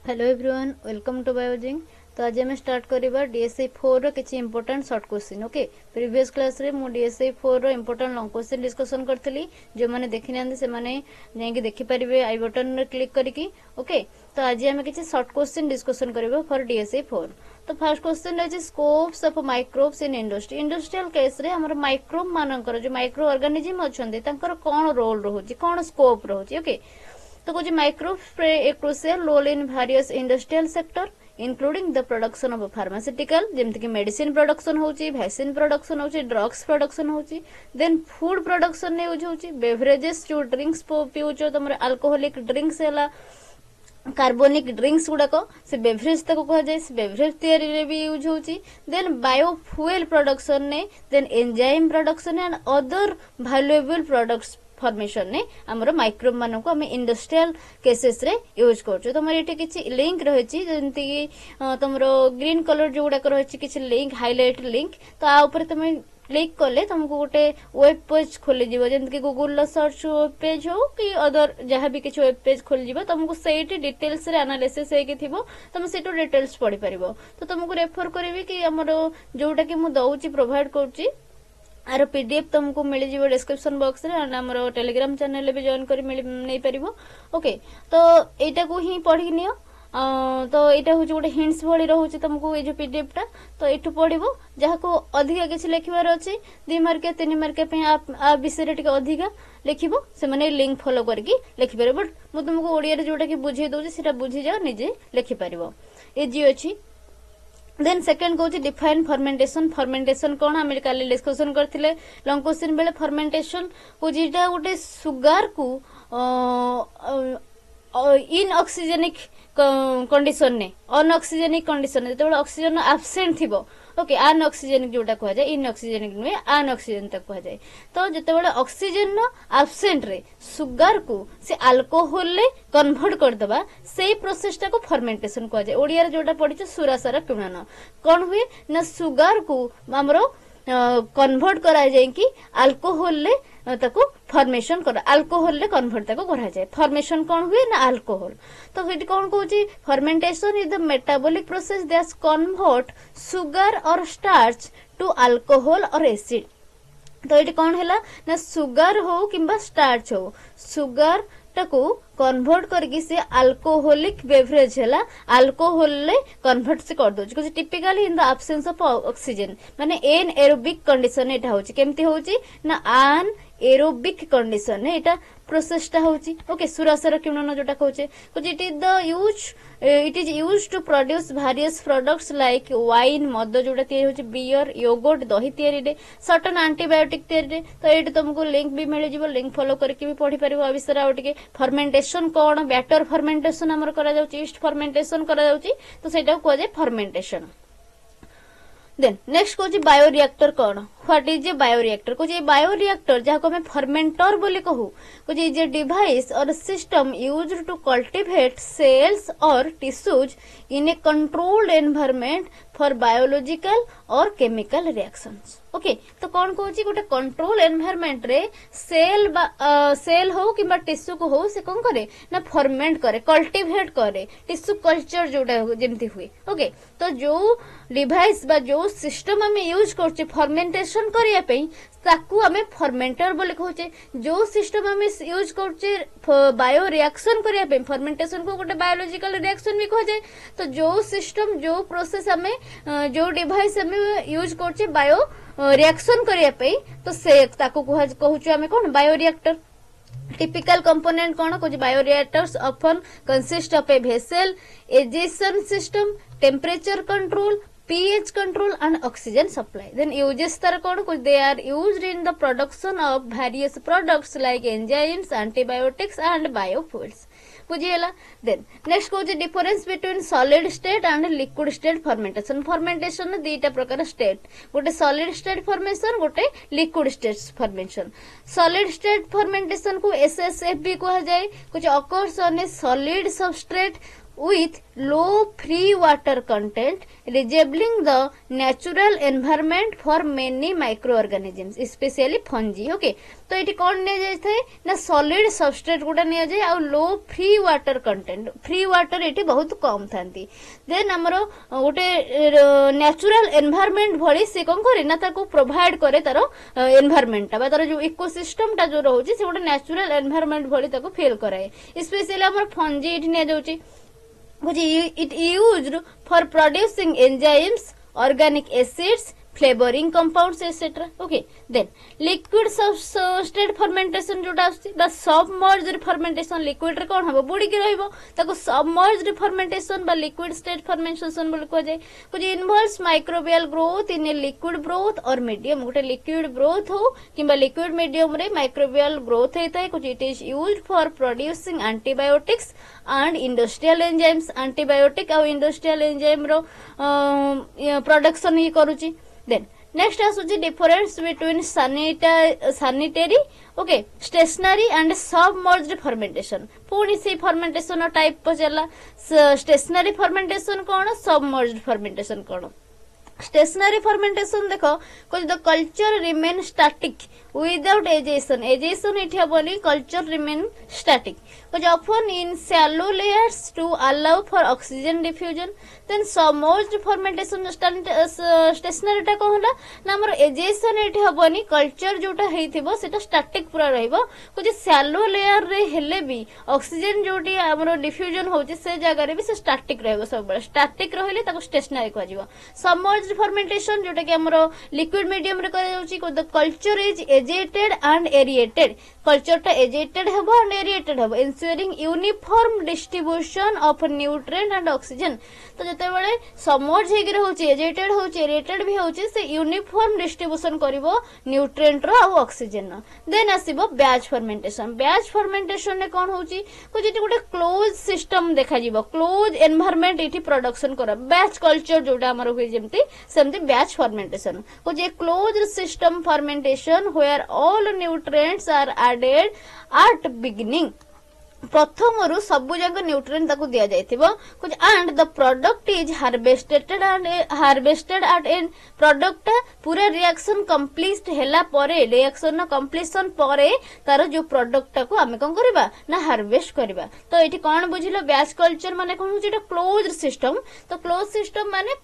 Hello everyone, welcome to बायोजिंग। तो आज आम स्टार्ट करवा डीएसई 4 रो किछि important short question. Okay, previous class रे मु डीएसई 4 रो इंपोर्टेंट लॉन्ग क्वेश्चन डिस्कशन करथली। जो माने देखि नांदे से माने जाई देखि परिबे आई बटन रे क्लिक करिकि। ओके, तो आज आम किछि शॉर्ट क्वेश्चन डिस्कशन करबो फॉर डीएसई 4। तो फर्स्ट क्वेश्चन रहछि scopes of microbes in industry. Industrial case रे हमर माइक्रोब मानकर जो माइक्रो ऑर्गेनिज्म अछंदे तांकर कोन रोल रहउछि, कोन स्कोप रहउछि। ओके, तो कुछ microbes play a crucial role in various industrial sector including the production of pharmaceutical जेमति कि मेडिसिन प्रोडक्शन होची, वैक्सीन प्रोडक्शन होची, ड्रग्स प्रोडक्शन होची, देन फूड प्रोडक्शन ने यूज होची, बेवरेजेस जो ड्रिंक्स पिउचो तमरे अल्कोहलिक ड्रिंक्स हैला, कार्बोनिक ड्रिंक्स गुड़ाक से बेवरेज तक कह जाए, से बेवरेज तैयारी रे भी यूज होची। देन बायोफ्यूएल प्रोडक्शन ने, then enzyme production and other valuable products formation ने हमरो माइक्रोब मानको को हमें इंडस्ट्रियल केसेस रे यूज करछु। तमर एठी किछि लिंक रहछि जेंति कि तमरो ग्रीन कलर जो गुडा रहछि किछि लिंक हाइलाइट लिंक, तो आ ऊपर तमे क्लिक कले तुमको गोटे वेब पेज खोली जीवो जेंति कि गूगल सर्च वेब पेज हो कि अदर जहां भी किछि वेब पेज खोली जीवो, तुमको सेठी डिटेल्स रे एनालिसिस हे कि थिबो, तुम सेटो डिटेल्स पढि परिबो। तो तुमको रेफर करबी कि हमरो जोटा कि मु दउची प्रोवाइड करछि आर पीडीएफ तुमको मिल जीवो डिस्क्रिप्शन बॉक्स रे एंड हमरो टेलीग्राम चैनल भी जॉइन करी नै परिबो। ओके, तो एटा को ही पढि नियो। तो एटा हो गोटे हिंट्स भली रहउछि तुमको ए जो पीडीएफ टा, तो एठु पढिबो जहा को अधिका किछि लिखिबार अछि 2 मार्क 3 मार्क पे आ विषय रे टिके अधिका लिखिबो, से माने लिंक फॉलो करके लिखि परबो। बट मु तुमको ओडिया रे जोटा कि बुझे दोछि सेटा बुझि जाओ, निजे लिखि परबो। ए जी अछि। देन सेकंड कहूँ डिफाइन फर्मेंटेशन। फर्मेंटेशन कौन आम काली डिस्कशन करथिले लॉन्ग क्वेश्चन बेले। फर्मेंटेशन को जेटा गोटे सुगार को इन ऑक्सीजेनिक कंडीशन ने, अनऑक्सीजेनिक कंडीशन ने जेतेबेले ऑक्सीजन एब्सेंट थिबो, ओके, अन ऑक्सीजेनिक जोटा कह जाए, इन ऑक्सीजेनिक नुहे अन ऑक्सीजन तक कह जाए। तो जेतेबेले ऑक्सीजन एब्सेंट रे सुगार को से अल्कोहल ले कन्वर्ट कर दबा, सेही प्रोसेस टा को फर्मेंटेशन कह जाए। ओडिया रे जोटा पडिछ सुरासार किणन। कोन हुए ना सुगार को हमरो कन्वर्ट करा जाए कि अल्कोहल ले ताको फॉर्मेशन कर, अल्कोहल ले कन्वर्ट ताको करा जाए। फॉर्मेशन कौन हुए ना अल्कोहल। तो सेठी कौन कहूची fermentation is the metabolic process that convert sugar और स्टार्च टू अल्कोहल और एसिड। तो ये कौन हैला ना सुगर हो किंबा स्टार्च हो, सुगर टाको कन्वर्ट करके से अल्कोहलिक बेवरेज हैला अल्कोहल ले कन्वर्ट से कर दोछ। कुछ typically in the absence of oxygen माने एन एरोबिक कंडीशन एटा होची। केमती होची ना आन एरोबिक कंडीशन है एटा प्रोसेस टा होची। ओके, सुरासार किणन जोटा कहूचे कुछ it is used to produce various products like wine, मद जोटा तयारी होची, बियर, योगर्ट, दही तयारी रे, सर्टेन एंटीबायोटिक तयारी रे। तो एटी तुमको लिंक भी मिल जिवो, लिंक फॉलो करके भी पढि परिबो। आ विषय आ टिके फर्मेंटेशन कोन, बैटर फर्मेंटेशन हमर करा जाउची, ईस्ट फर्मेंटेशन करा जाउची, तो सेटा को जाय फर्मेंटेशन। देन नेक्स्ट कहूँ बायोरिएक्टर कौन, व्हाट इज ए बायोरिएक्टर। कुछ बायोरिएक्टर जहाँ को हमें फर्मेंटर बोली कहू, कुछ इज ए डिवाइस और system used to cultivate cells और tissues in a controlled environment for biological और केमिकल रिएक्शंस। ओके, तो कौन कहूँ गोटे कंट्रोल एनवायरनमेंट रे सेल हो कि टिश्यू को हो से कौन करे ना फर्मेंट करे, कल्टिवेट करे, टिश्यू कल्चर जोटा जेमती हुए। ओके, तो जो डिवाइस बा जो सिस्टम हमें यूज करछे फर्मेंटेशन करिया पे ताकू हमें फर्मेंटर बोले कहूचे। जो सिस्टम हमें यूज करछे बायो रिएक्शन करिया पे, फर्मेंटेशन को गोटे बायोलॉजिकल रिएक्शन भी कह जाए। तो जो सिस्टम जो प्रोसेस हमें जो डिवाइस हमें यूज करछे बायो रिएक्शन करिया पे, तो से ताकू कहूचे हमें कौन बायोरिएक्टर। टिपिकल कंपोनेंट कौन, कुछ bioreactors often consist of a vessel, agitation system, temperature control, pH control and oxygen supply. Then uses तार कौन, कुछ they are used in the production of various products like enzymes, antibiotics and biofuels. बुझीगला। Then next कहूँ difference between solid state and liquid state fermentation. Fermentation में दुईटा प्रकार state, गोटे solid state fermentation, गोटे liquid state fermentation. Solid state fermentation को SSF भी कहा जाए। कुछ occurs on a solid substrate with low free water content resembling the natural environment for many microorganisms especially fungi okay तो ये कौन नहीं जाए थे ना सॉलिड सबस्ट्रेट गुटा नहीं जाए आ low free water content free water ये बहुत कम थांती देन हमरो गोटे नेचुरल एनवायरनमेंट भली से कौन करे ना ताको प्रोवाइड करे तारो एनवायरनमेंट ता तारो जो इकोसिस्टम टा जो रहउची से गोटे नेचुरल एनवायरनमेंट भली ताको फील कराए स्पेशली हमर फंजी इठी नहीं जाउची it used for producing enzymes organic acids flavoring compounds etc okay then liquid substrate fermentation जोटा आछि बा submerged fermentation liquid रे कोन हबो बुडी के रहइबो ताको submerged fermentation बा liquid state fermentation बोल को जाय कुछ involves microbial growth in a liquid broth or medium गोटे liquid broth हो किबा liquid medium रे microbial growth हेता है कुछ it is used for producing antibiotics and industrial enzymes antibiotic और industrial enzyme रो production ही करूची then next आसुची difference between sanitary okay stationary and submerged fermentation पुणी से fermentation type पचला stationary fermentation कौन submerged fermentation कौन stationary fermentation देखो कुछ the culture remain static without agitation इठी हबनी culture remain static कुछ often in shallow layers to allow for oxygen diffusion then submerged fermentation stationary टा कहला ना हमर agitation इठी हबनी culture जोटा हेइथिबो सेटा static पूरा रहइबो कुछ shallow layer रे हेले भी oxygen जोटी हमर diffusion होची से जगह रे भी से static रहइबो सब static रहले ताको stationary कहवा जिवो submerged fermentation जोटा कि हमरो liquid medium रे करे जाउची को the culture is agitated and aerated culture टा agitated हेबो and aerated हेबो ensuring uniform distribution of nutrient and oxygen तो जते बेले submerged हेकि रहउची agitated होची aerated भी होची से uniform distribution करिवो nutrient रो आ oxygen नो then आसीबो batch fermentation ने कोन होची को जेटी गोटे closed system देखा जिवो closed environment इठी production करा batch culture जोटा हमरो होई जेमती सेमती batch fermentation को जे closed system fermentation where all nutrients are added at beginning प्रथम रु सब जंग न्यूट्रिएंट ताको दिया जायथिबो कुछ and the product is harvested at end product पूरा रिएक्शन कंप्लीट हैला परे रिएक्शन कंप्लीशन परे तार जो प्रोडक्ट ताको हमें कोन करबा ना हार्वेस्ट करबा तो एठी कोन बुझिलो बैच कल्चर माने कोन होची एटा क्लोज्ड सिस्टम तो क्लोज सिस्टम माने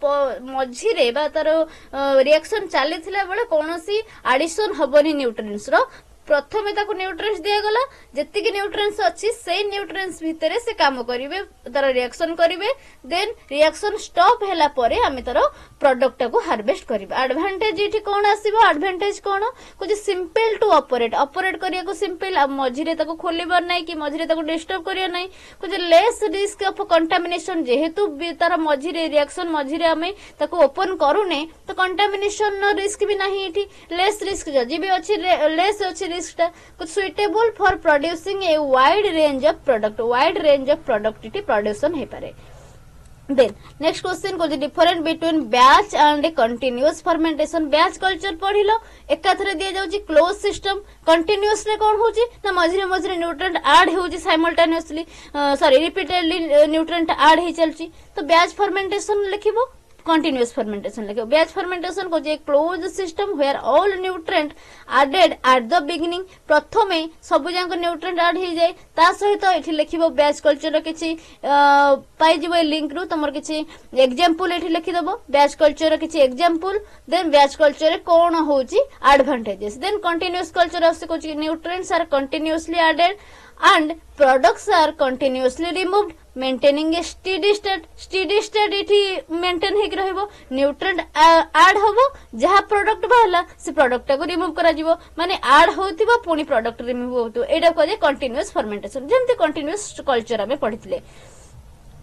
मझी रे बा तार रिएक्शन चलीथिला बेले कोनोसी एडिशन हबनी न्यूट्रिएंट्स रो प्रथमे ताको न्यूट्रिएंट्स दिया गला जत्ति न्यूट्रिएंट्स अछि से न्यूट्रिएंट्स भितरे से काम करिवे तार रिएक्शन करिवे देन रिएक्शन स्टॉप हैला परे हमें तार प्रोडक्ट को हार्वेस्ट करिवे एडवांटेज इठी कोन आसीबो एडवांटेज कोन कुछ सिंपल टू ऑपरेट करिया को सिंपल आ मझिरे ताको खोलिबर नै कि मझिरे ताको डिस्टर्ब करिया नै कुछ लेस रिस्क ऑफ कंटामिनेशन जेहेतु तार मझिरे रिएक्शन मझिरे हमें ताको ओपन करू नै तो कंटामिनेशन नो रिस्क भी नाही इठी लेस रिस्क जजी भी अछि लेस अछि कुछ suitable for producing a wide range of product इटी प्रोडक्शन हे पारे then next question को different between batch and continuous fermentation batch culture पढिलो एकाथरे दिया जाउची क्लोज सिस्टम कंटीन्यूअस रे कोन होची ना मझिरे मझिरे न्यूट्रिएंट ऐड होची साइमल्टेनियसली रिपीटेडली न्यूट्रिएंट ऐड हे चलची तो बैच फर्मेंटेशन लिखिबो continuous fermentation लिखो बैच फर्मेंटेशन को जे close system where all nutrient added at the beginning प्रथमे सब जांक न्यूट्रिएंट ऐड हे जाय ता सहित एठी लिखिबो बैच कल्चर किछि पाइ जिवो लिंक रु तमर किछि एग्जांपल एठी लिखि दबो बैच कल्चर किछि एग्जांपल देन बैच कल्चर कोन होची advantages then continuous culture of कुछ nutrients are continuously added and products are continuously removed maintaining a steady state इठी मेंटेन हेक रहइबो न्यूट्रिएंट ऐड होबो जहा प्रोडक्ट बाहला से प्रोडक्ट को रिमूव करा जिवो माने ऐड होतिबो पुनी प्रोडक्ट रिमूव होतो एडा कजे कंटीन्यूअस फर्मेंटेशन जेमति कंटीन्यूअस कल्चर हमें पढितले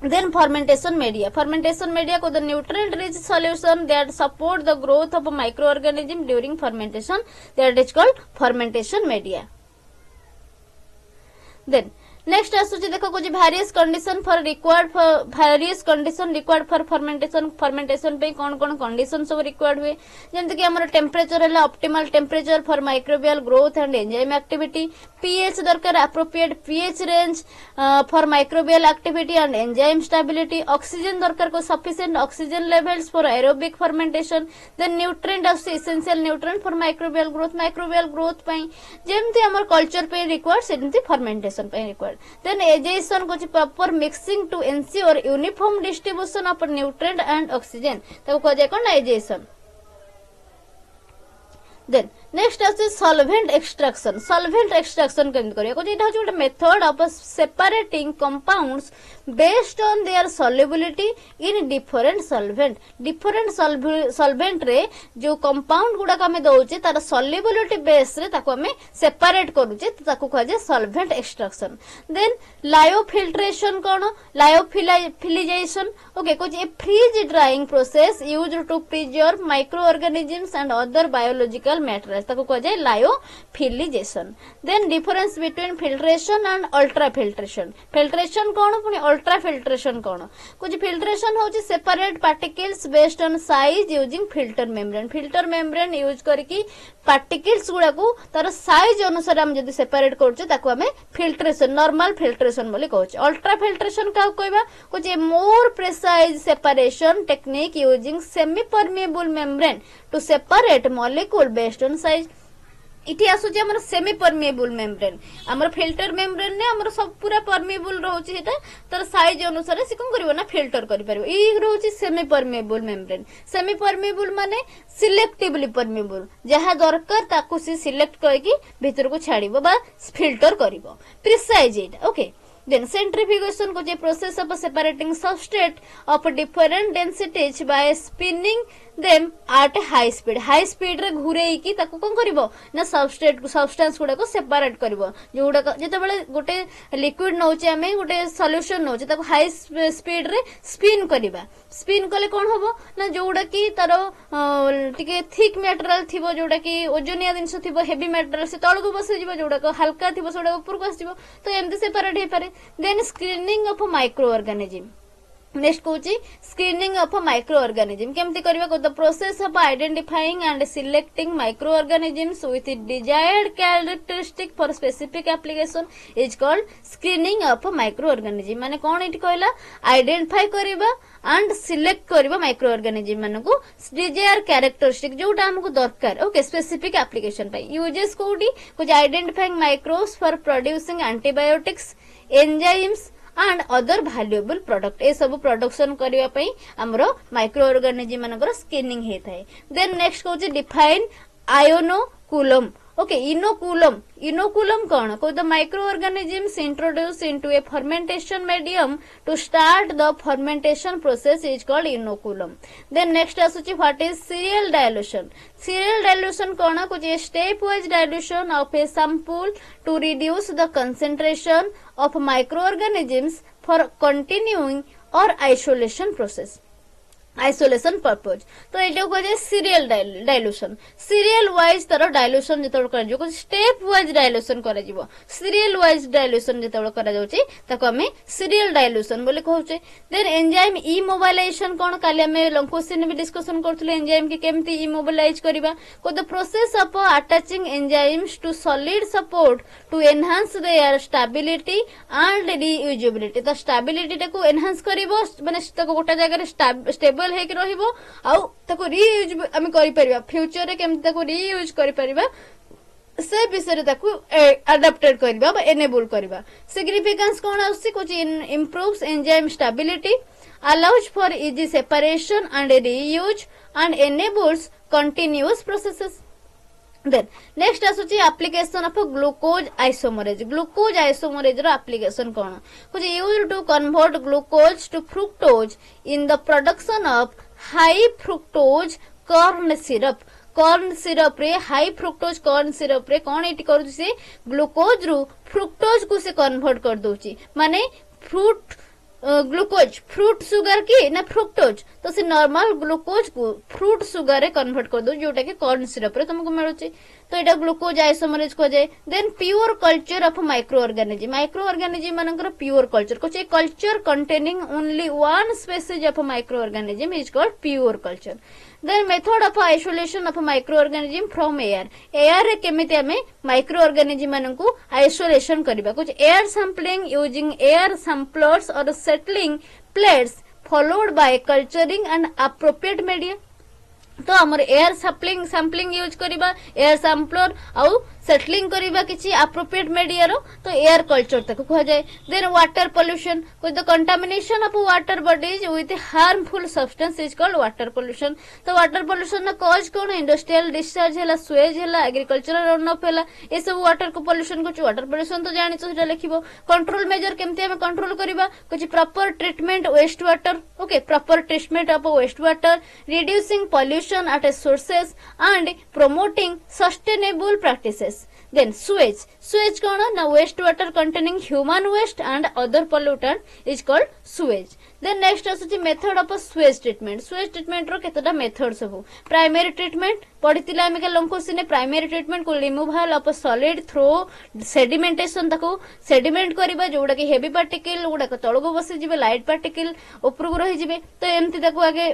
then fermentation media को the nutrient rich solution that support the growth of a microorganism during fermentation that is called fermentation media then next आसुची देखो कुछ various condition for required various condition required for fermentation पे कौन कौन condition सब required हुए जेमति कि हमर टेम्परेचर है optimal temperature for microbial growth and enzyme activity pH दरकार appropriate pH range for microbial activity and enzyme stability oxygen दरकार को sufficient oxygen levels for aerobic fermentation then nutrient आसु essential nutrient for microbial growth पई जेमति हमर culture पे required सेमति fermentation पे रिक्वायर्ड then agitation कुछ proper mixing to ensure uniform distribution of nutrient and oxygen ताको कह जाए कौन agiation then next आसे solvent extraction केमति करिया को जेटा होचे method of separating compounds based on their solubility in different solvent रे जो कंपाउंड गुडा का हमें दउचे तार सॉल्युबिलिटी बेस रे ताको हमें सेपरेट करूचे ताको कह जाय सॉल्वेंट एक्सट्रैक्शन देन लायोफिल्ट्रेशन कोन लायोफिलिजाइजेशन ओके कुछ a freeze drying process used to preserve microorganism and other biological matter ताको कह जाय lyophilization then difference between filtration and ultrafiltration कोन पुनी अल्ट्रा फिल्ट्रेशन कोन कुछ फिल्ट्रेशन होची separate particles based on size using filter membrane use करके particles गुडा को तार साइज अनुसार हम जदी सेपरेट करछे ताको हमें फिल्ट्रेशन नॉर्मल फिल्ट्रेशन बोली कहछ अल्ट्रा फिल्ट्रेशन का कहबा कुछ more precise separation technique using semipermeable membrane to separate molecule based on size इठी आसुची हमर सेमी परमेबल मेम्ब्रेन हमर फिल्टर मेम्ब्रेन ने हमर सब पूरा परमेबल रहउची हेता तर साइज अनुसार से कोन करबो ना फिल्टर करि परबो ई रहउची semipermeable membrane semipermeable माने सिलेक्टिवली परमेबल जहा दरकार ताको से सिलेक्ट करके भीतर को छाड़िबो बा फिल्टर करिवो precise it okay then centrifugation को जे process of separating substrate of different densities by spinning them at high speed रे घुरेई की ताको कोन करबो ना substance गुडा को सेपरेट करबो जोडा जते बेले गोटे लिक्विड नौचे हमें गोटे सॉल्यूशन नौचे ताको हाई स्पीड रे स्पिन करबा स्पिन कले कोन होबो ना जोडा की तारो टिके थिक मटेरियल थिबो जोडा की ओजनिया जिंस थिबो हेवी मटेरियल से तळको बसे जिवो जोडा को हल्का थिबो सोडा ऊपर को आसीबो तो एमते सेपरेट हे पारे then screening of micro organism next कोची स्क्रीनिंग ऑफ माइक्रो ऑर्गेनिज्म केमती करबा को the process of identifying and selecting micro organisms with desired characteristic for specific application is called screening of micro organism माने कोन it कहला identify करबा and select करबा micro organism मानको डिजायर कैरेक्टरिस्टिक जोटा हमको दरकार ओके स्पेसिफिक एप्लीकेशन पे यूजेस कोडी कुछ identifying microbes for producing antibiotics enzymes and other valuable product ए सब प्रोडक्शन करिया पई हमरो माइक्रो ऑर्गेनिज्म मानकर स्क्रीनिंग हे थाए देन नेक्स्ट कोची डिफाइन आयोनोकुलम ओके इनोकुलम कोन को the microorganisms introduce into a fermentation medium to start the fermentation process is called inoculum then next आसुची व्हाट इज सीरियल डाइल्यूशन कोन कुछ stepwise dilution of a sample to reduce the concentration of micro organisms for continuing और isolation process isolation purpose तो एटा को जे serial dilution serial wise तर dilution जतोळ कर जो step wise dilution करा जिवो सीरियल वाइज डाइल्यूशन जतोळ करा जाउची ताको हमें सीरियल डाइल्यूशन बोले कहउचे देन एंजाइम इमोबिलाइजेशन कोन काले हमें लंकोसिन भी डिस्कशन करथले एंजाइम के केमती इमोबिलाइज करबा को the process of attaching enzymes to solid support to enhance their stability and reusability तो स्टेबिलिटी टाको एनहांस करबो माने ताको गोटा जगह रे स्टेबल हेक रहिबो आउ ताको रीयूज हम करि परिबा फ्यूचर रे केमती ताको रीयूज करि परिबा से विषय ताको अडॉप्टेड करबा बा एनेबल करबा सिग्निफिकेंस कोन आसी कुछ improves enzyme stability allows for easy separation and reuse and enables continuous processes then next आसुची एप्लीकेशन ऑफ ग्लूकोज आइसोमरेज रो एप्लीकेशन कोन कुछ used to convert glucose to fructose in the production of high fructose corn syrup रे high fructose corn syrup रे कोन eighty करू से glucose रु फ्रुक्टोज को से कन्वर्ट कर दोची माने ग्लूकोज फ्रूट सुगर की ना फ्रुक्टोज तो से नॉर्मल ग्लूकोज को फ्रूट सुगर रे कन्वर्ट कर दो जोटा के कॉर्न सिरप रे तुमको मिलुची तो एटा ग्लूकोज आइसोमरेज को जाए then pure culture of micro organism मानकर प्योर कल्चर को culture containing only one species of micro organism is called pure culture then method of isolation of micro organism from air रे केमिति हमें microorganism मानकू isolation करबा कुछ air sampling using air samplers और settling plates followed by culturing and appropriate media तो हमर air sampling use करिबा एयर सैंपलर आउ सेटलिंग करिबा किछि एप्रोप्रिएट मीडिया रो तो एयर कल्चर तक कह जाए then water pollution with the contamination of water bodies with harmful substance is called water pollution तो वाटर पोल्यूशन ना कॉज कोन इंडस्ट्रियल डिस्चार्ज हैला स्वेज हैला एग्रीकल्चरल रन ऑफ हैला ए सब वाटर को पोल्यूशन को वाटर पोल्यूशन तो जानि तो लिखिबो कंट्रोल मेजर केमते हम कंट्रोल करिबा कुछ proper treatment waste water okay proper treatment of waste water reducing pollution at sources and promoting sustainable practices then sewage कौन ना waste water containing human waste and other pollutant is called sewage then next आसुची method of sewage treatment row केतटा method सब primary treatment पढ़ितिला हम के लंकोसिने primary treatment को removal of solid through sedimentation ताको sediment करिबा जोडा कि heavy particle गुडा को तळगो बसी जिबे light particle ऊपर रहि जिबे तो एमति ताको आगे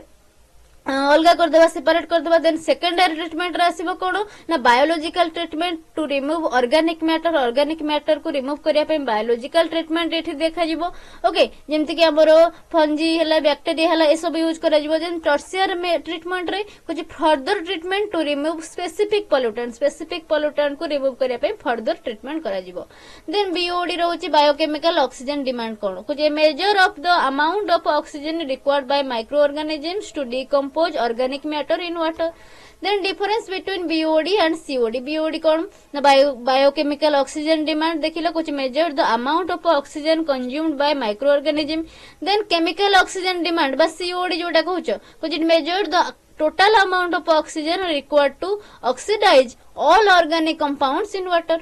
अलग करदेबा सेपरेट करदेबा देन सेकेंडरी ट्रीटमेंट रे आसीबो कोन ना biological treatment to remove organic matter को रिमूव करिया पे बायोलॉजिकल ट्रीटमेंट एठी देखा जिवो ओके जेमति कि हमरो फंजी हैला बैक्टीरिया हैला ए सब यूज करा जिवो देन टर्शियर में ट्रीटमेंट रे कुछ further treatment to remove specific pollutant को रिमूव करिया पे फर्दर ट्रीटमेंट करा जिवो देन बीओडी रहउची बायोकेमिकल ऑक्सीजन डिमांड कोन कुछ measure of the amount of oxygen required by micro organisms to decompose organic matter in water then difference between BOD and COD BOD कौन ना biochemical oxygen demand देखिला कुछ measure the amount of oxygen consumed by microorganism then chemical oxygen demand बस COD जोटा कहूच कुछ measure the total amount of oxygen required to oxidize all organic compounds in water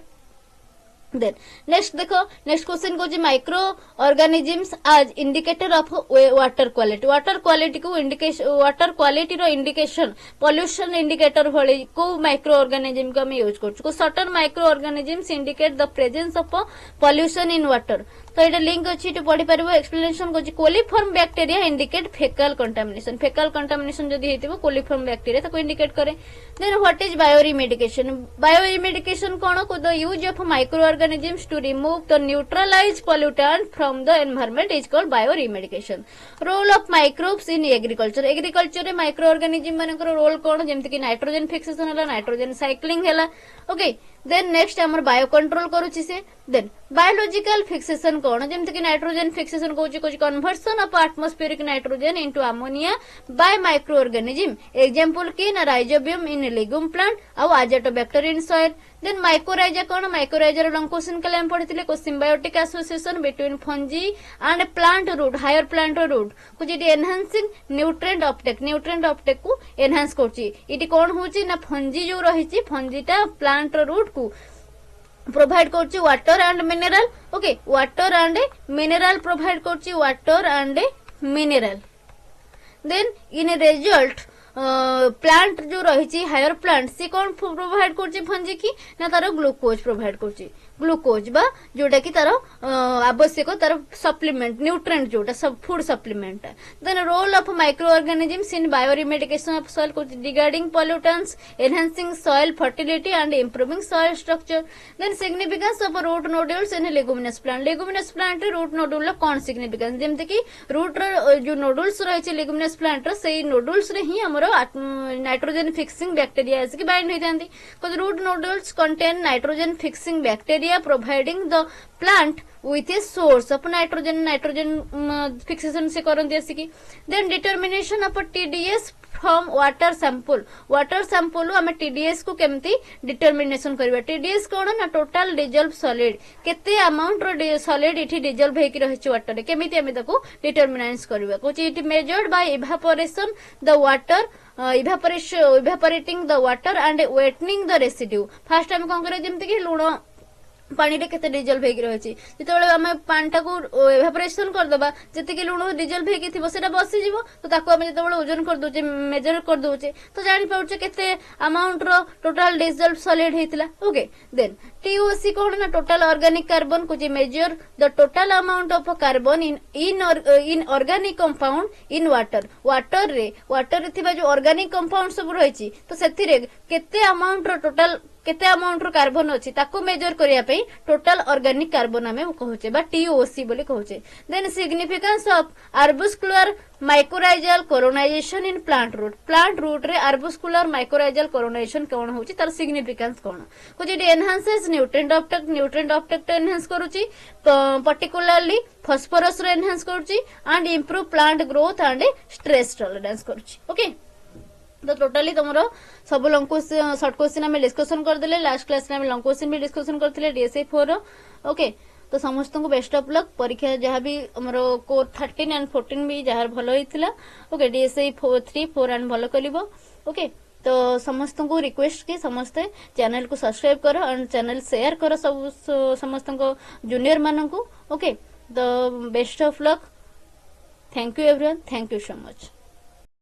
then next देखो next question को micro organisms आज indicator of water quality को indication water quality रो indication pollution indicator भली को micro organism को हम use करछु को certain micro organisms indicate the presence of pollution in water तो ये लिंक अच्छी पढ़ी पार एक्सप्लेनेशन को coliform bacteria indicate faecal contamination जदि हेतिबो कोलिफॉर्म बैक्टीरिया ताको इंडिकेट करे देन व्हाट इज बायोरिमेडिकेशन कोन को the use of micro organisms to remove the neutralize pollutant from the environment is called bioremediation role of microbes in agriculture रे microorganism मानकर role कोन जेमति कि nitrogen fixation हला nitrogen cycling हला okay then next हमर biocontrol करूची से देन बायोलॉजिकल फिक्सेशन कोन जेमति कि नाइट्रोजन फिक्सेशन कोची कोची conversion of atmospheric nitrogen into ammonia by microorganism example की ना राइजोबियम इन लेगुम प्लांट और azotobacter in soil then mycorrhiza cone mycorrhiza रो क्वेश्चन के हम पढ़िथिले को symbiotic association between fungi and plant root higher plant root कुछ इटी एनहांसिंग न्यूट्रिएंट अपटेक को एनहांस करची इटी कोन होची ना फंजी जो रहिची फंजीटा प्लांट रूट को प्रोवाइड करची water and mineral okay water and mineral provide करची water and mineral then in result plant जो रही हायर प्लांट सी कौन प्रोवाइड करची फंजी की ना तार ग्लूकोज प्रोवाइड करची ग्लूकोज बा जोटा की तार आवश्यक तार सप्लीमेंट न्यूट्रिएंट जोटा सब food supplement then role of micro organisms in bioremediation of soil regarding pollutants enhancing soil fertility and improving soil structure then significance of root nodules in leguminous plant रे root nodule कौन significance जेमते कि root जो नोडुल्स रही leguminous plant से नोडुल्स रे ही हमरो नाइट्रोजन फिक्सिंग बैक्टीरिया आसिक बाइंड होइतांती root nodules contain nitrogen fixing bacteria providing the plant with a source of nitrogen fixation से करंती आसिकी then determination of TDS from water sample हमें TDS को केमती डिटरमिनेशन करबा TDS कोन ना टोटल डिजॉल्व सॉलिड केते amount रो solid इठी dissolve हेकि रहिछि water रे केमिति हमें ताको डिटरमिनेंस करबा coach it measured by evaporation the water evaporating the water and wetting the residue first हम कोन करे जेमति कि लूण पानी रे केते डिजल्व हेकि रहिछि जेतेबेले आमे पानी को एवापोरेशन कर दबा जति लुण डिजल्व हेकि थिबो सेटा बसी जीवो तो ताको आमे जेतेबेले ओजन कर दोचे मेजर कर दोचे तो जानि पाउचे केते अमाउंट रो टोटल डिजल्व सॉलिड हेतिला ओके देन TOC कोन ना टोटल ऑर्गेनिक कार्बन को जे measure the total amount of carbon in organic compound in water रे थिबा जो ऑर्गेनिक कंपाउंड सब रहिछि तो सेति रे केते अमाउंट रो टोटल केते अमाउंट रो कार्बन अछि ताको मेजर करिया पई टोटल ऑर्गेनिक कार्बन हमें कहूचे बा TOC बोली कहूचे then significance of arbuscular mycorrhizal colonization in plant root रे आर्बुस्कुलर माइकोराइजल कोरोनाइजेशन कोन होची तार सिग्निफिकेंस कोन को जे एनहांसेस न्यूट्रिएंट अपटेक एनहांस करूची पर्टिकुलरली फास्फोरस रो एनहांस करूची and improve plant growth and stress tolerance करूची ओके तो टोटली तुम सब लॉन्ग क्वेश्चन शॉर्ट क्वेश्चन आम डिस्कसन करदे लास्ट क्लास में लॉन्ग क्वेश्चन भी डिस्कसन करते DSI 4 ओके तो समस्त को बेस्ट ऑफ लक परीक्षा जहाँ भी आमर कोर 13 एंड 14 भी जहाँ भल होता ओके DSI 3 4 एंड भल कर ओके तो समस्त को रिक्वेस्ट कि समस्ते चैनल को सब्सक्राइब कर एंड चैनल शेयर कर सब समस्त जूनियर मान को ओके तो best of luck thank you everyone thank you so much.